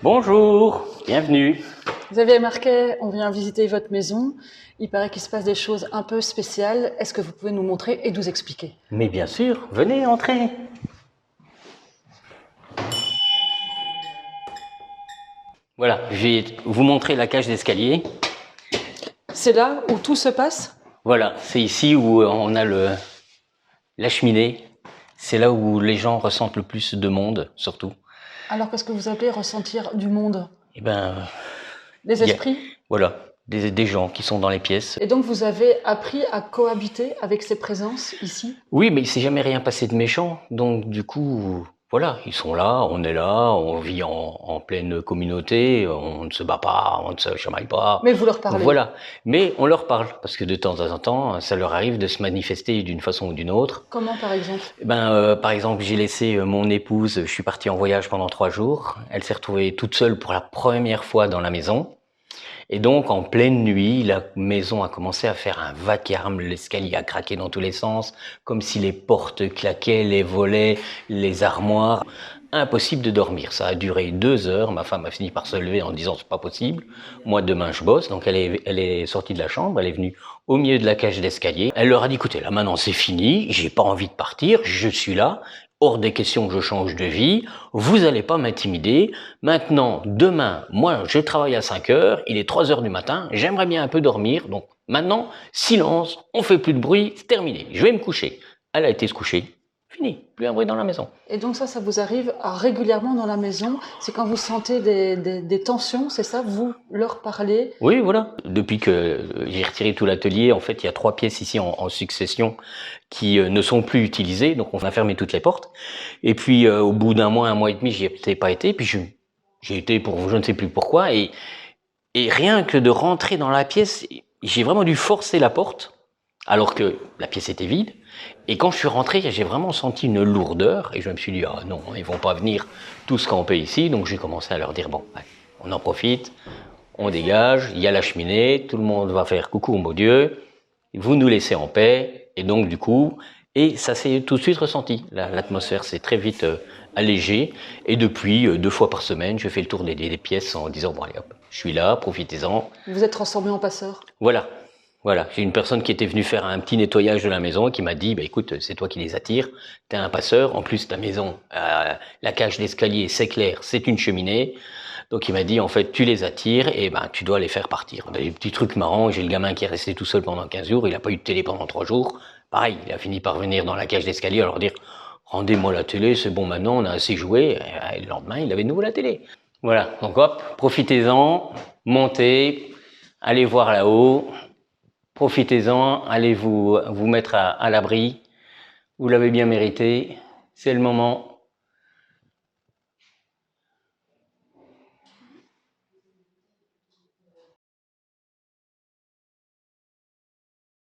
Bonjour, bienvenue. Xavier Marquet, on vient visiter votre maison. Il paraît qu'il se passe des choses un peu spéciales. Est-ce que vous pouvez nous montrer et nous expliquer? Mais bien sûr, venez entrer. Voilà, je vais vous montrer la cage d'escalier. C'est là où tout se passe? Voilà, c'est ici où on a la cheminée. C'est là où les gens ressentent le plus de monde, surtout. Alors qu'est-ce que vous appelez ressentir du monde? Eh ben, Les il y a, esprits? voilà, des gens qui sont dans les pièces. Et donc vous avez appris à cohabiter avec ces présences ici? Oui, mais il s'est jamais rien passé de méchant. Donc du coup, voilà, ils sont là, on vit en pleine communauté, on ne se bat pas, on ne se chamaille pas. Mais vous leur parlez? Voilà, mais on leur parle parce que de temps en temps, ça leur arrive de se manifester d'une façon ou d'une autre. Comment par exemple? Par exemple, j'ai laissé mon épouse, je suis parti en voyage pendant 3 jours. Elle s'est retrouvée toute seule pour la première fois dans la maison. Et donc, en pleine nuit, la maison a commencé à faire un vacarme, l'escalier a craqué dans tous les sens, comme si les portes claquaient, les volets, les armoires. Impossible de dormir. Ça a duré 2 heures. Ma femme a fini par se lever en disant c'est pas possible. Moi, demain, je bosse. Donc, elle est sortie de la chambre. Elle est venue au milieu de la cage d'escalier. Elle leur a dit écoutez, là, maintenant, c'est fini. J'ai pas envie de partir. Je suis là. Hors des questions que je change de vie, vous allez pas m'intimider. Maintenant, demain, moi, je travaille à 5 heures, il est 3 heures du matin, j'aimerais bien un peu dormir, donc maintenant, silence, on fait plus de bruit, c'est terminé, je vais me coucher. Elle a été se coucher, fini, plus un bruit dans la maison. Et donc ça vous arrive régulièrement dans la maison? C'est quand vous sentez des tensions, c'est ça? Vous leur parlez? Oui, voilà. Depuis que j'ai retiré tout l'atelier, en fait, il y a 3 pièces ici en succession qui ne sont plus utilisées, donc on a fermé toutes les portes. Et puis, au bout d'un mois et demi, j'y ai pas été, puis j'ai été pour je ne sais plus pourquoi, et rien que de rentrer dans la pièce, j'ai vraiment dû forcer la porte, alors que la pièce était vide. Et quand je suis rentré, j'ai vraiment senti une lourdeur, et je me suis dit, ah non, ils vont pas venir tous camper ici, donc j'ai commencé à leur dire, bon, allez, on en profite, on dégage, il y a la cheminée, tout le monde va faire coucou mon beau Dieu, vous nous laissez en paix, et donc du coup, et ça s'est tout de suite ressenti, l'atmosphère s'est très vite allégée, et depuis, 2 fois par semaine, je fais le tour des pièces en disant, bon allez hop, je suis là, profitez-en. Vous vous êtes transformé en passeur? Voilà, voilà, j'ai une personne qui était venue faire un petit nettoyage de la maison et qui m'a dit, bah écoute, c'est toi qui les attires, t'es un passeur, en plus ta maison, la cage d'escalier, c'est clair, c'est une cheminée. Donc il m'a dit, en fait, tu les attires et ben tu dois les faire partir. Des petits trucs marrants, j'ai le gamin qui est resté tout seul pendant 15 jours, il n'a pas eu de télé pendant 3 jours. Pareil, il a fini par venir dans la cage d'escalier à leur dire, rendez-moi la télé, c'est bon maintenant, on a assez joué. Et le lendemain, il avait de nouveau la télé. Voilà, donc hop, profitez-en, montez, allez voir là-haut, profitez-en, allez vous mettre à l'abri, vous l'avez bien mérité, c'est le moment.